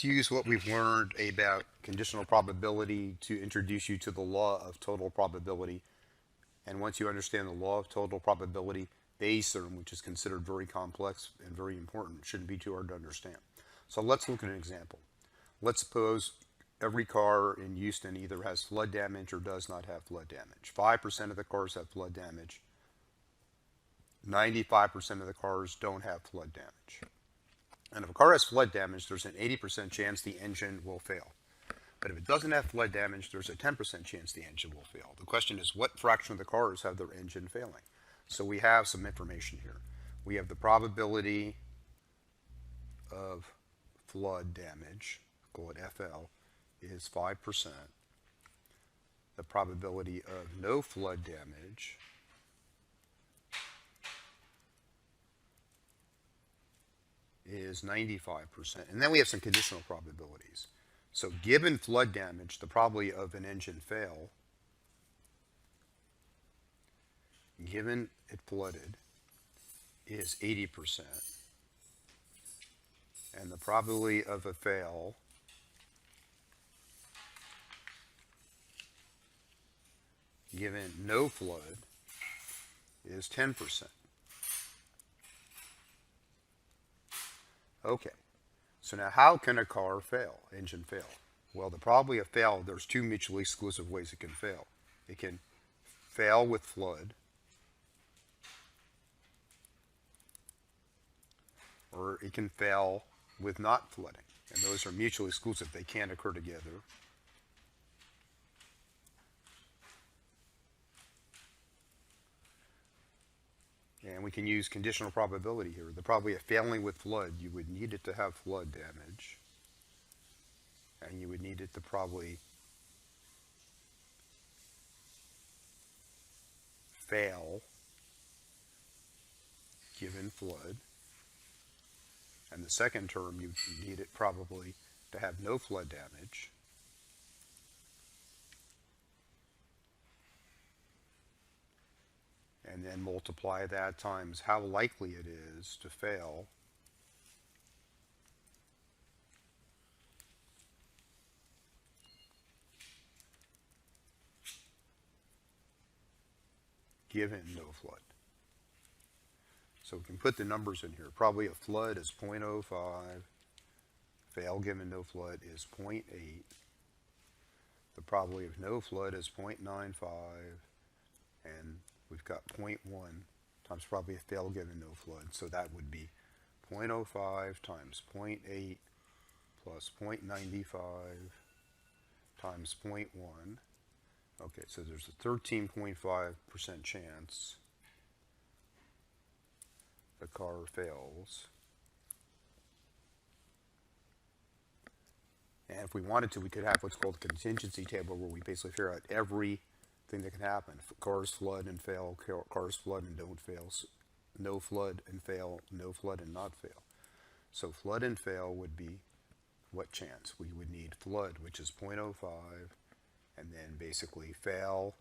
let's use what we've learned about conditional probability to introduce you to the law of total probability. And once you understand the law of total probability, Bayes' theorem, which is considered very complex and very important, shouldn't be too hard to understand. So let's look at an example. Let's suppose every car in Houston either has flood damage or does not have flood damage. 5% of the cars have flood damage. 95% of the cars don't have flood damage. And if a car has flood damage, there's an 80% chance the engine will fail. But if it doesn't have flood damage, there's a 10% chance the engine will fail. The question is, what fraction of the cars have their engine failing? So we have some information here. We have the probability of flood damage, call it FL, is 5%. The probability of no flood damage is 95%. And then we have some conditional probabilities. So given flood damage, the probability of an engine fail, given it flooded, is 80%. And the probability of a fail given no flood is 10%. Okay, so now how can a car fail, engine fail? Well, the probability of fail, there's two mutually exclusive ways it can fail. It can fail with flood, or it can fail with not flooding. And those are mutually exclusive. They can't occur together. And we can use conditional probability here. The probability of failing with flood, you would need it to have flood damage. And you would need it to probably fail given flood. And the second term, you need it probably to have no flood damage. And then multiply that times how likely it is to fail given no flood. So we can put the numbers in here. Probably a flood is 0.05. Fail given no flood is 0.8. The probability of no flood is 0.95. And we've got 0.1 times probably a fail given no flood. So that would be 0.05 times 0.8 plus 0.95 times 0.1. Okay, so there's a 13.5% chance the car fails. And if we wanted to, we could have what's called a contingency table where we basically figure out everything that can happen. If cars flood and fail, cars flood and don't fail, no flood and fail, no flood and not fail. So flood and fail would be what chance? We would need flood, which is 0.05, and then basically fail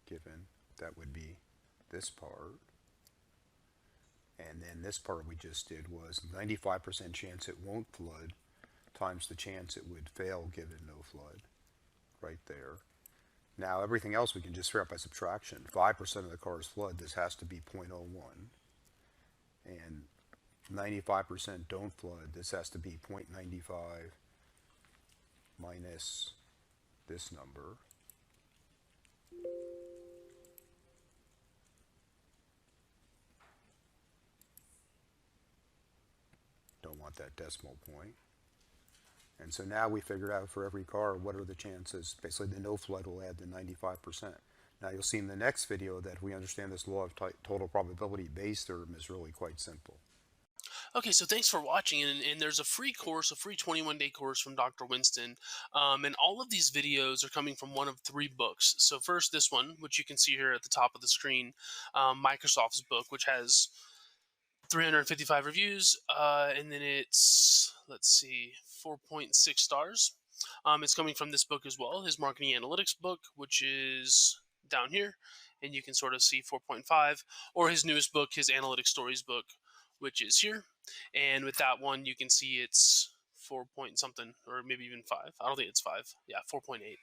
given, that would be this part. And then this part we just did was 95% chance it won't flood times the chance it would fail given no flood, right there. Now everything else we can just figure out by subtraction. 5% of the cars flood, this has to be 0.01. And 95% don't flood, this has to be 0.95 minus this number. Don't want that decimal point. And so now we figured out for every car what are the chances. Basically the no flood will add the 95%. Now you'll see in the next video that if we understand this law of total probability, Bayes' theorem is really quite simple. Okay, so thanks for watching, and there's a free course, a free 21-day course from Dr. Winston, and all of these videos are coming from one of three books. So first, this one, which you can see here at the top of the screen, Microsoft's book, which has 355 reviews, and then it's, let's see, 4.6 stars. It's coming from this book as well, his marketing analytics book, which is down here, and you can sort of see 4.5, or his newest book, his analytic stories book, which is here. And with that one, you can see it's 4 point something, or maybe even 5. I don't think it's 5. Yeah, 4.8.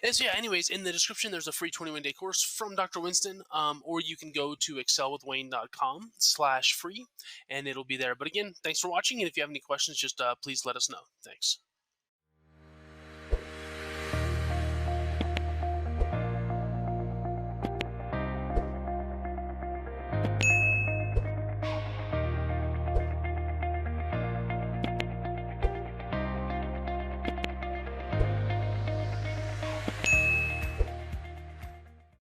And so, yeah, anyways, in the description, there's a free 21-day course from Dr. Winston, or you can go to excelwithwayne.com/free, and it'll be there. But again, thanks for watching, and if you have any questions, just please let us know. Thanks.